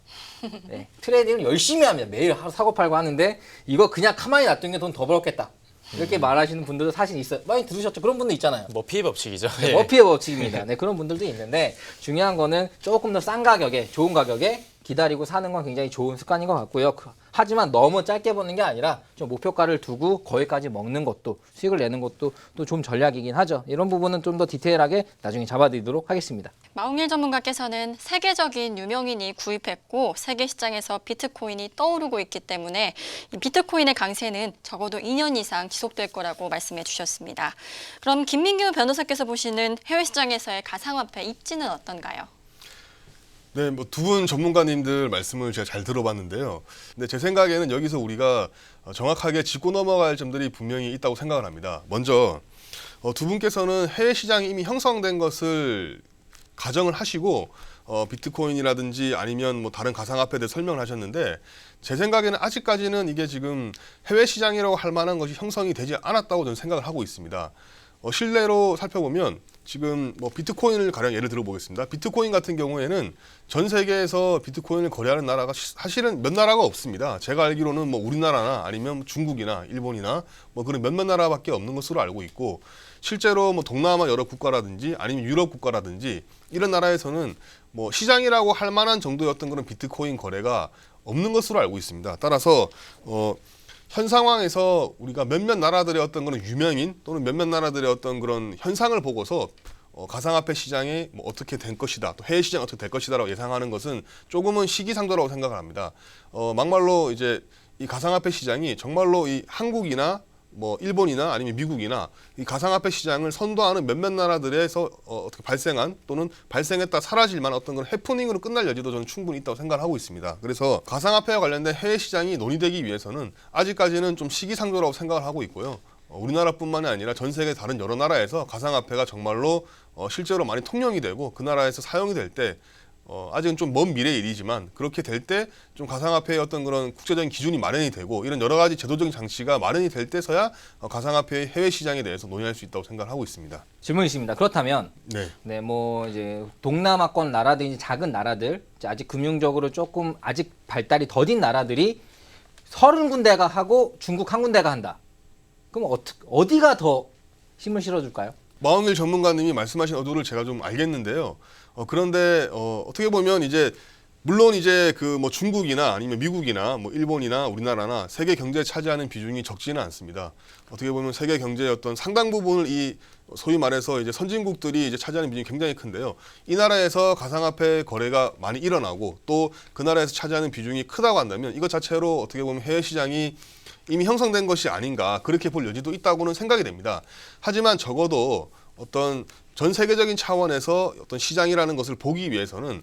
네, 트레이딩을 열심히 합니다. 매일 사고 팔고 하는데 이거 그냥 가만히 놔둔 게 돈 더 벌었겠다. 이렇게 말하시는 분들도 사실 있어요. 많이 들으셨죠? 그런 분들 있잖아요. 머피의 법칙이죠. 네, 머피의 법칙입니다. 네, 그런 분들도 있는데 중요한 거는 조금 더 싼 가격에, 좋은 가격에 기다리고 사는 건 굉장히 좋은 습관인 것 같고요. 하지만 너무 짧게 보는 게 아니라 좀 목표가를 두고 거기까지 먹는 것도, 수익을 내는 것도 또 좀 전략이긴 하죠. 이런 부분은 좀 더 디테일하게 나중에 잡아드리도록 하겠습니다. 마홍일 전문가께서는 세계적인 유명인이 구입했고 세계 시장에서 비트코인이 떠오르고 있기 때문에 이 비트코인의 강세는 적어도 2년 이상 지속될 거라고 말씀해 주셨습니다. 그럼 김민규 변호사께서 보시는 해외 시장에서의 가상화폐 입지는 어떤가요? 네, 뭐 두 분 전문가님들 말씀을 제가 잘 들어봤는데요. 근데 제 생각에는 여기서 우리가 정확하게 짚고 넘어갈 점들이 분명히 있다고 생각을 합니다. 먼저 두 분께서는 해외 시장이 이미 형성된 것을 가정을 하시고 비트코인이라든지 아니면 뭐 다른 가상화폐에 대해 설명을 하셨는데 제 생각에는 아직까지는 이게 지금 해외 시장이라고 할 만한 것이 형성이 되지 않았다고 저는 생각을 하고 있습니다. 실내로 살펴보면 지금 뭐 비트코인을 가령 예를 들어보겠습니다. 비트코인 같은 경우에는 전 세계에서 비트코인을 거래하는 나라가 사실은 몇 나라가 없습니다. 제가 알기로는 뭐 우리나라나 아니면 중국이나 일본이나 뭐 그런 몇몇 나라밖에 없는 것으로 알고 있고 실제로 뭐 동남아 여러 국가라든지 아니면 유럽 국가라든지 이런 나라에서는 뭐 시장이라고 할 만한 정도의 어떤 그런 비트코인 거래가 없는 것으로 알고 있습니다. 따라서 현 상황에서 우리가 몇몇 나라들의 어떤 그런 유명인 또는 몇몇 나라들의 어떤 그런 현상을 보고서 가상화폐 시장이 뭐 어떻게 된 것이다, 또 해외 시장이 어떻게 될 것이다라고 예상하는 것은 조금은 시기상조라고 생각을 합니다. 막말로 이제 이 가상화폐 시장이 정말로 이 한국이나 뭐 일본이나 아니면 미국이나 이 가상화폐 시장을 선도하는 몇몇 나라들에서 어떻게 발생한 또는 발생했다 사라질 만한 어떤 그런 해프닝으로 끝날 여지도 저는 충분히 있다고 생각을 하고 있습니다. 그래서 가상화폐와 관련된 해외 시장이 논의되기 위해서는 아직까지는 좀 시기상조라고 생각을 하고 있고요. 우리나라뿐만이 아니라 전 세계 다른 여러 나라에서 가상화폐가 정말로 실제로 많이 통용이 되고 그 나라에서 사용이 될 때 아직은 좀 먼 미래의 일이지만 그렇게 될 때 좀 가상화폐의 어떤 그런 국제적인 기준이 마련이 되고 이런 여러 가지 제도적인 장치가 마련이 될 때서야 가상화폐의 해외 시장에 대해서 논의할 수 있다고 생각을 하고 있습니다. 질문 있습니다. 그렇다면 네. 뭐 이제 동남아권 나라든지 작은 나라들, 아직 금융적으로 조금 아직 발달이 더딘 나라들이 30군데가 하고 중국 한 군데가 한다. 그럼 어디가 더 힘을 실어줄까요? 마홍일 전문가님이 말씀하신 의도를 제가 좀 알겠는데요. 그런데 어떻게 보면 이제 물론 이제 그 뭐 중국이나 아니면 미국이나 뭐 일본이나 우리나라나 세계 경제에 차지하는 비중이 적지는 않습니다. 어떻게 보면 세계 경제의 어떤 상당 부분을 이 소위 말해서 이제 선진국들이 이제 차지하는 비중이 굉장히 큰데요. 이 나라에서 가상화폐 거래가 많이 일어나고 또 그 나라에서 차지하는 비중이 크다고 한다면 이것 자체로 어떻게 보면 해외 시장이 이미 형성된 것이 아닌가 그렇게 볼 여지도 있다고는 생각이 됩니다. 하지만 적어도 어떤 전 세계적인 차원에서 어떤 시장이라는 것을 보기 위해서는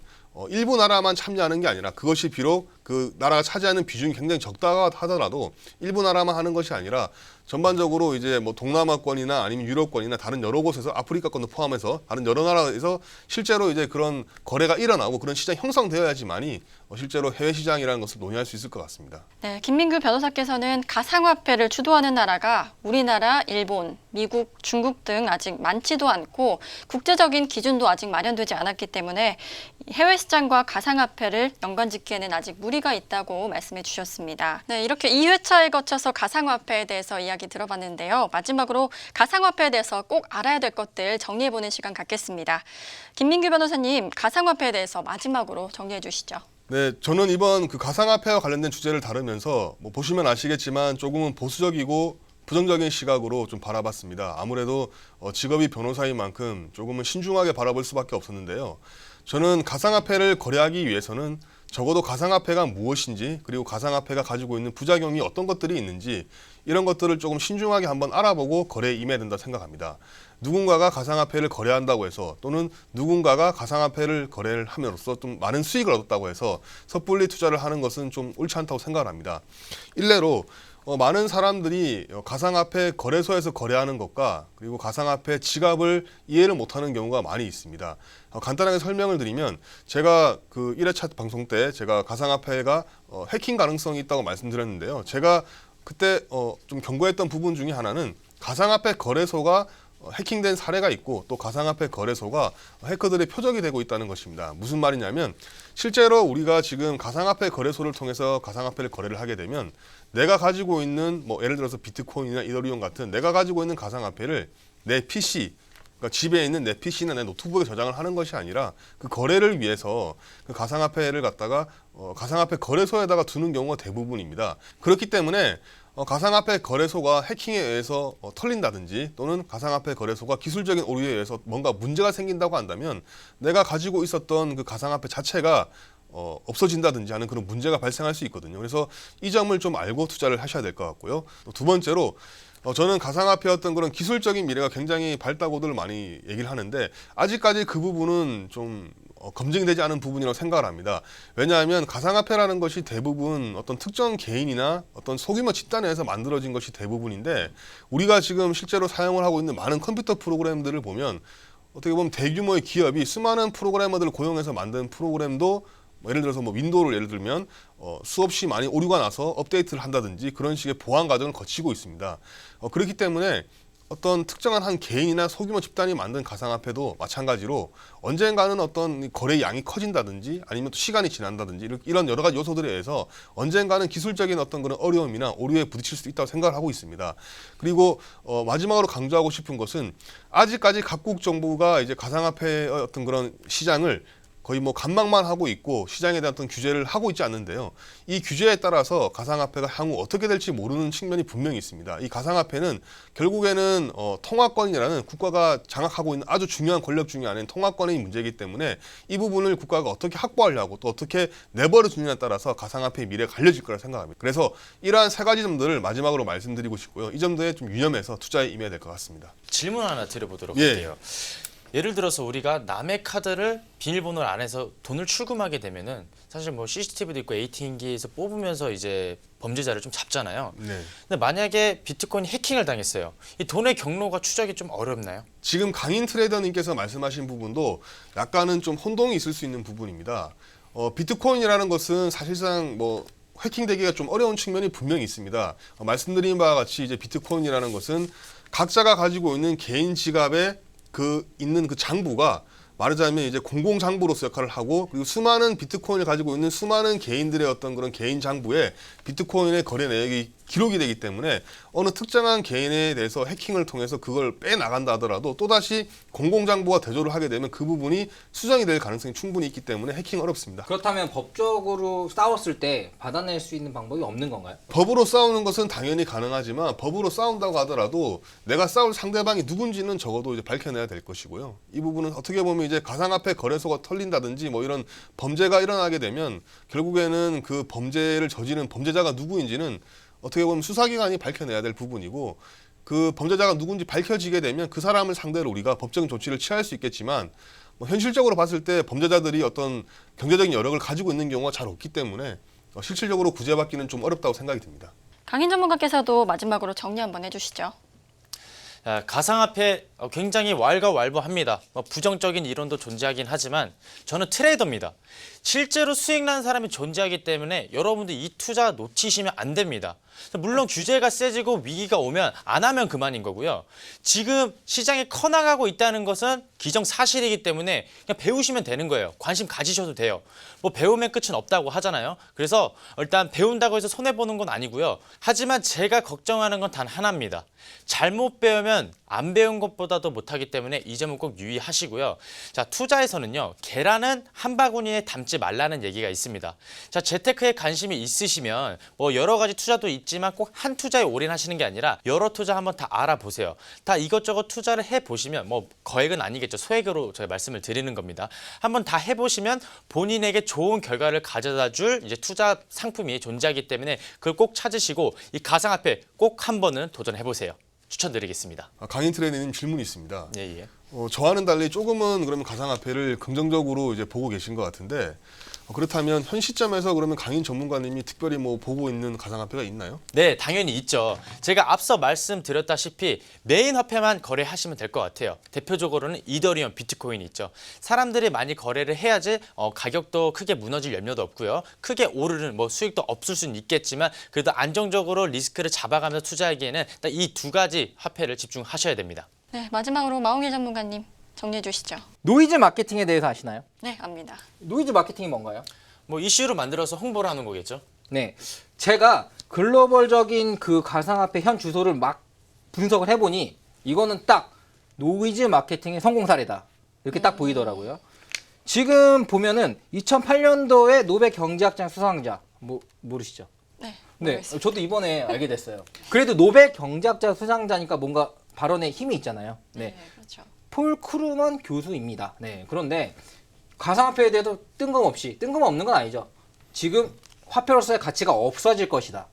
일부 나라만 참여하는 게 아니라 그것이 비록 그 나라가 차지하는 비중이 굉장히 적다고 하더라도 일부 나라만 하는 것이 아니라 전반적으로 이제 뭐 동남아권이나 아니면 유럽권이나 다른 여러 곳에서 아프리카권도 포함해서 다른 여러 나라에서 실제로 이제 그런 거래가 일어나고 그런 시장이 형성되어야지만이 실제로 해외 시장이라는 것을 논의할 수 있을 것 같습니다. 네, 김민규 변호사께서는 가상화폐를 주도하는 나라가 우리나라, 일본, 미국, 중국 등 아직 많지도 않고 국제적인 기준도 아직 마련되지 않았기 때문에 해외 시장과 가상화폐를 연관짓기에는 아직 무리가 있다고 말씀해 주셨습니다. 네, 이렇게 2회차에 거쳐서 가상화폐에 대해서 이야기 들어봤는데요. 마지막으로 가상화폐에 대해서 꼭 알아야 될 것들 정리해보는 시간 갖겠습니다. 김민규 변호사님, 가상화폐에 대해서 마지막으로 정리해 주시죠. 네, 저는 이번 그 가상화폐와 관련된 주제를 다루면서 뭐 보시면 아시겠지만 조금은 보수적이고 부정적인 시각으로 좀 바라봤습니다. 아무래도 직업이 변호사인 만큼 조금은 신중하게 바라볼 수밖에 없었는데요. 저는 가상화폐를 거래하기 위해서는 적어도 가상화폐가 무엇인지 그리고 가상화폐가 가지고 있는 부작용이 어떤 것들이 있는지 이런 것들을 조금 신중하게 한번 알아보고 거래에 임해야 된다 생각합니다. 누군가가 가상화폐를 거래한다고 해서 또는 누군가가 가상화폐를 거래를 함으로써 좀 많은 수익을 얻었다고 해서 섣불리 투자를 하는 것은 좀 옳지 않다고 생각을 합니다. 일례로 많은 사람들이 가상화폐 거래소에서 거래하는 것과 그리고 가상화폐 지갑을 이해를 못하는 경우가 많이 있습니다. 간단하게 설명을 드리면 제가 그 1회차 방송 때 제가 가상화폐가 해킹 가능성이 있다고 말씀드렸는데요. 제가 그때 좀 경고했던 부분 중에 하나는 가상화폐 거래소가 해킹된 사례가 있고 또 가상화폐 거래소가 해커들의 표적이 되고 있다는 것입니다. 무슨 말이냐면 실제로 우리가 지금 가상화폐 거래소를 통해서 가상화폐를 거래를 하게 되면 내가 가지고 있는 뭐 예를 들어서 비트코인이나 이더리움 같은 내가 가지고 있는 가상화폐를 내 PC 그러니까 집에 있는 내 PC나 내 노트북에 저장을 하는 것이 아니라 그 거래를 위해서 그 가상화폐를 갖다가 가상화폐 거래소에다가 두는 경우가 대부분입니다. 그렇기 때문에 가상화폐 거래소가 해킹에 의해서 털린다든지 또는 가상화폐 거래소가 기술적인 오류에 의해서 뭔가 문제가 생긴다고 한다면 내가 가지고 있었던 그 가상화폐 자체가 없어진다든지 하는 그런 문제가 발생할 수 있거든요. 그래서 이 점을 좀 알고 투자를 하셔야 될 것 같고요. 두 번째로 저는 가상화폐 어떤 그런 기술적인 미래가 굉장히 밝다고들 많이 얘기를 하는데 아직까지 그 부분은 좀 검증이 되지 않은 부분이라고 생각을 합니다. 왜냐하면 가상화폐라는 것이 대부분 어떤 특정 개인이나 어떤 소규모 집단에서 만들어진 것이 대부분인데 우리가 지금 실제로 사용을 하고 있는 많은 컴퓨터 프로그램들을 보면 어떻게 보면 대규모의 기업이 수많은 프로그래머들을 고용해서 만든 프로그램도 예를 들어서 뭐 윈도우를 예를 들면 수없이 많이 오류가 나서 업데이트를 한다든지 그런 식의 보안 과정을 거치고 있습니다. 그렇기 때문에 어떤 특정한 한 개인이나 소규모 집단이 만든 가상화폐도 마찬가지로 언젠가는 어떤 거래 양이 커진다든지 아니면 또 시간이 지난다든지 이런 여러 가지 요소들에 의해서 언젠가는 기술적인 어떤 그런 어려움이나 오류에 부딪힐 수 있다고 생각을 하고 있습니다. 그리고 마지막으로 강조하고 싶은 것은 아직까지 각국 정부가 이제 가상화폐의 어떤 그런 시장을 거의 뭐 관망만 하고 있고 시장에 대한 어떤 규제를 하고 있지 않는데요. 이 규제에 따라서 가상화폐가 향후 어떻게 될지 모르는 측면이 분명히 있습니다. 이 가상화폐는 결국에는 통화권이라는 국가가 장악하고 있는 아주 중요한 권력 중에 하나인 통화권의 문제이기 때문에 이 부분을 국가가 어떻게 확보하려고 또 어떻게 내버려 두느냐에 따라서 가상화폐의 미래가 갈려질 거라 생각합니다. 그래서 이러한 세 가지 점들을 마지막으로 말씀드리고 싶고요. 이 점들에 좀 유념해서 투자에 임해야 될 것 같습니다. 질문 하나 드려보도록 예. 할게요. 예를 들어서 우리가 남의 카드를 비밀번호를 안 해서 돈을 출금하게 되면은 사실 뭐 CCTV도 있고 ATM기에서 뽑으면서 이제 범죄자를 좀 잡잖아요. 네. 근데 만약에 비트코인이 해킹을 당했어요. 이 돈의 경로가 추적이 좀 어렵나요? 지금 강인 트레이더님께서 말씀하신 부분도 약간은 좀 혼동이 있을 수 있는 부분입니다. 비트코인이라는 것은 사실상 뭐 해킹되기가 좀 어려운 측면이 분명히 있습니다. 말씀드린 바와 같이 이제 비트코인이라는 것은 각자가 가지고 있는 개인 지갑에 있는 그 장부가 말하자면 이제 공공 장부로서 역할을 하고 그리고 수많은 비트코인을 가지고 있는 수많은 개인들의 어떤 그런 개인 장부에 비트코인의 거래 내역이 기록이 되기 때문에 어느 특정한 개인에 대해서 해킹을 통해서 그걸 빼나간다 하더라도 또다시 공공정보와 대조를 하게 되면 그 부분이 수정이 될 가능성이 충분히 있기 때문에 해킹 어렵습니다. 그렇다면 법적으로 싸웠을 때 받아낼 수 있는 방법이 없는 건가요? 법으로 싸우는 것은 당연히 가능하지만 법으로 싸운다고 하더라도 내가 싸울 상대방이 누군지는 적어도 이제 밝혀내야 될 것이고요. 이 부분은 어떻게 보면 이제 가상화폐 거래소가 털린다든지 뭐 이런 범죄가 일어나게 되면 결국에는 그 범죄를 저지른 범죄자가 누구인지는 어떻게 보면 수사기관이 밝혀내야 될 부분이고 그 범죄자가 누군지 밝혀지게 되면 그 사람을 상대로 우리가 법적인 조치를 취할 수 있겠지만 뭐 현실적으로 봤을 때 범죄자들이 어떤 경제적인 여력을 가지고 있는 경우가 잘 없기 때문에 실질적으로 구제받기는 좀 어렵다고 생각이 듭니다. 강인 전문가께서도 마지막으로 정리 한번 해주시죠. 가상화폐 굉장히 왈가왈부합니다. 부정적인 이론도 존재하긴 하지만 저는 트레이더입니다. 실제로 수익 난 사람이 존재하기 때문에 여러분들 이 투자 놓치시면 안 됩니다. 물론 규제가 세지고 위기가 오면 안 하면 그만인 거고요. 지금 시장이 커나가고 있다는 것은 기정사실이기 때문에 그냥 배우시면 되는 거예요. 관심 가지셔도 돼요. 뭐 배우면 끝은 없다고 하잖아요. 그래서 일단 배운다고 해서 손해보는 건 아니고요. 하지만 제가 걱정하는 건 단 하나입니다. 잘못 배우면 안 배운 것보다도 못하기 때문에 이 점은 꼭 유의하시고요. 자, 투자에서는요, 계란은 한 바구니에 담지 말라는 얘기가 있습니다. 자, 재테크에 관심이 있으시면 뭐 여러 가지 투자도 있지만 꼭 한 투자에 올인하시는 게 아니라 여러 투자 한번 다 알아보세요. 다 이것저것 투자를 해보시면 뭐 거액은 아니겠죠. 소액으로 제가 말씀을 드리는 겁니다. 한번 다 해보시면 본인에게 좋은 결과를 가져다 줄 이제 투자 상품이 존재하기 때문에 그걸 꼭 찾으시고 이 가상화폐 꼭 한 번은 도전해보세요. 추천드리겠습니다. 강인 트레이너님 질문이 있습니다. 예. 저와는 달리 조금은 그러면 가상화폐를 긍정적으로 이제 보고 계신 것 같은데 그렇다면 현 시점에서 그러면 강인 전문가님이 특별히 뭐 보고 있는 가상화폐가 있나요? 네, 당연히 있죠. 제가 앞서 말씀드렸다시피 메인 화폐만 거래하시면 될 것 같아요. 대표적으로는 이더리움, 비트코인이 있죠. 사람들이 많이 거래를 해야지 가격도 크게 무너질 염려도 없고요. 크게 오르는 뭐 수익도 없을 수는 있겠지만 그래도 안정적으로 리스크를 잡아가면서 투자하기에는 이 두 가지 화폐를 집중하셔야 됩니다. 네, 마지막으로 마홍일 전문가님 정리해 주시죠. 노이즈 마케팅에 대해서 아시나요? 네, 압니다. 노이즈 마케팅이 뭔가요? 뭐 이슈로 만들어서 홍보를 하는 거겠죠. 네, 제가 글로벌적인 그 가상화폐 현 주소를 막 분석을 해보니 이거는 딱 노이즈 마케팅의 성공 사례다 이렇게 딱 보이더라고요. 지금 보면은 2008년도에 노벨 경제학상 수상자 모르시죠? 네, 네, 모르겠습니다. 저도 이번에 알게 됐어요. 그래도 노벨 경제학자 수상자니까 뭔가 발언에 힘이 있잖아요. 네, 그렇죠. 폴 크루먼 교수입니다. 네, 그런데 가상화폐에 대해서 뜬금없는 건 아니죠. 지금 화폐로서의 가치가 없어질 것이다.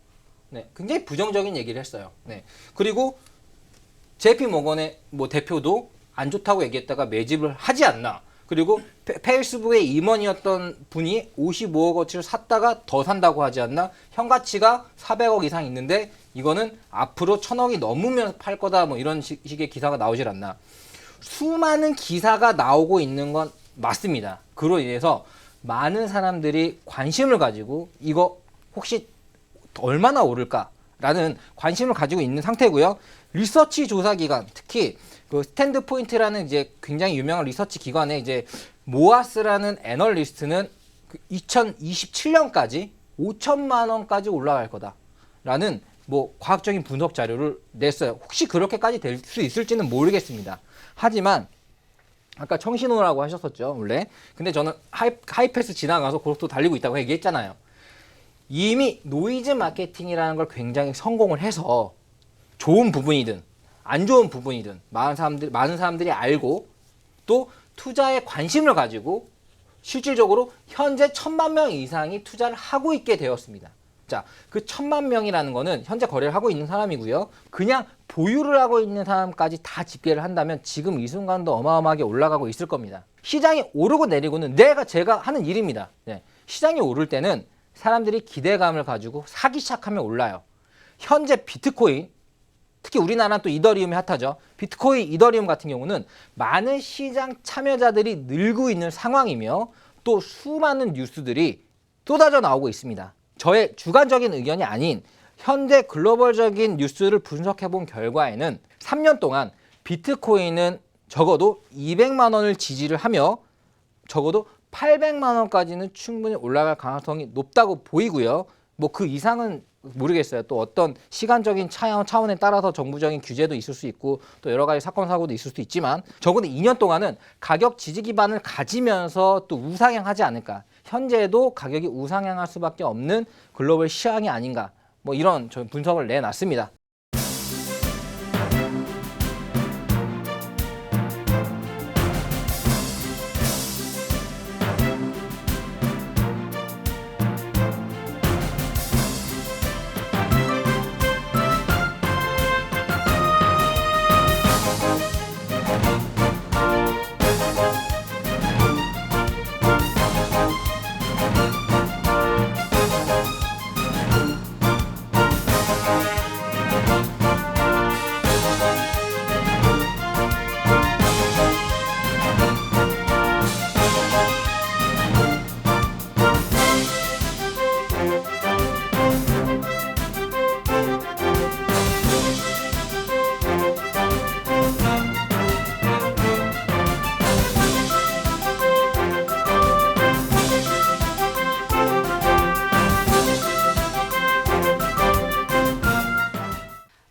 네, 굉장히 부정적인 얘기를 했어요. 네, 그리고 JP 모건의 뭐 대표도 안 좋다고 얘기했다가 매집을 하지 않나. 그리고 페이스북의 임원이었던 분이 55억 어치를 샀다가 더 산다고 하지 않나. 현 가치가 400억 이상 있는데 이거는 앞으로 1000억이 넘으면 팔 거다. 뭐 이런 식의 기사가 나오질 않나. 수많은 기사가 나오고 있는 건 맞습니다. 그로 인해서 많은 사람들이 관심을 가지고 이거 혹시 얼마나 오를까라는 관심을 가지고 있는 상태고요. 리서치 조사 기관, 특히 그 스탠드 포인트라는 이제 굉장히 유명한 리서치 기관의 이제 모아스라는 애널리스트는 2027년까지 5천만 원까지 올라갈 거다라는 뭐 과학적인 분석 자료를 냈어요. 혹시 그렇게까지 될 수 있을지는 모르겠습니다. 하지만 아까 청신호라고 하셨었죠, 원래. 근데 저는 하이패스 지나가서 고속도 달리고 있다고 얘기했잖아요. 이미 노이즈 마케팅이라는 걸 굉장히 성공을 해서 좋은 부분이든 안 좋은 부분이든 많은 사람들이 알고 또 투자에 관심을 가지고 실질적으로 현재 1000만 명 이상이 투자를 하고 있게 되었습니다. 자, 그 1000만 명이라는 거는 현재 거래를 하고 있는 사람이고요. 그냥 보유를 하고 있는 사람까지 다 집계를 한다면 지금 이 순간도 어마어마하게 올라가고 있을 겁니다. 시장이 오르고 내리고는 제가 하는 일입니다. 네. 시장이 오를 때는 사람들이 기대감을 가지고 사기 시작하면 올라요. 현재 비트코인, 특히 우리나라는 또 이더리움이 핫하죠. 비트코인, 이더리움 같은 경우는 많은 시장 참여자들이 늘고 있는 상황이며 또 수많은 뉴스들이 쏟아져 나오고 있습니다. 저의 주관적인 의견이 아닌 현재 글로벌적인 뉴스를 분석해 본 결과에는 3년 동안 비트코인은 적어도 200만 원을 지지를 하며 적어도 800만 원까지는 충분히 올라갈 가능성이 높다고 보이고요. 뭐 그 이상은 모르겠어요. 또 어떤 시간적인 차원에 따라서 정부적인 규제도 있을 수 있고 또 여러 가지 사건 사고도 있을 수도 있지만 적어도 2년 동안은 가격 지지 기반을 가지면서 또 우상향하지 않을까. 현재도 가격이 우상향할 수밖에 없는 글로벌 시황이 아닌가. 뭐 이런 저 분석을 내놨습니다.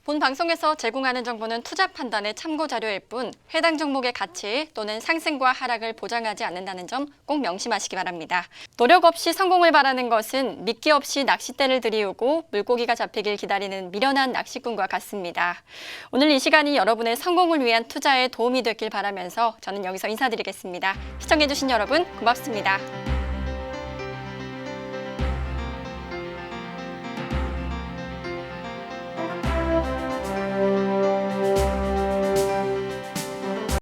본 방송에서 제공하는 정보는 투자 판단의 참고 자료일 뿐 해당 종목의 가치 또는 상승과 하락을 보장하지 않는다는 점 꼭 명심하시기 바랍니다. 노력 없이 성공을 바라는 것은 미끼 없이 낚싯대를 들이우고 물고기가 잡히길 기다리는 미련한 낚시꾼과 같습니다. 오늘 이 시간이 여러분의 성공을 위한 투자에 도움이 됐길 바라면서 저는 여기서 인사드리겠습니다. 시청해주신 여러분 고맙습니다.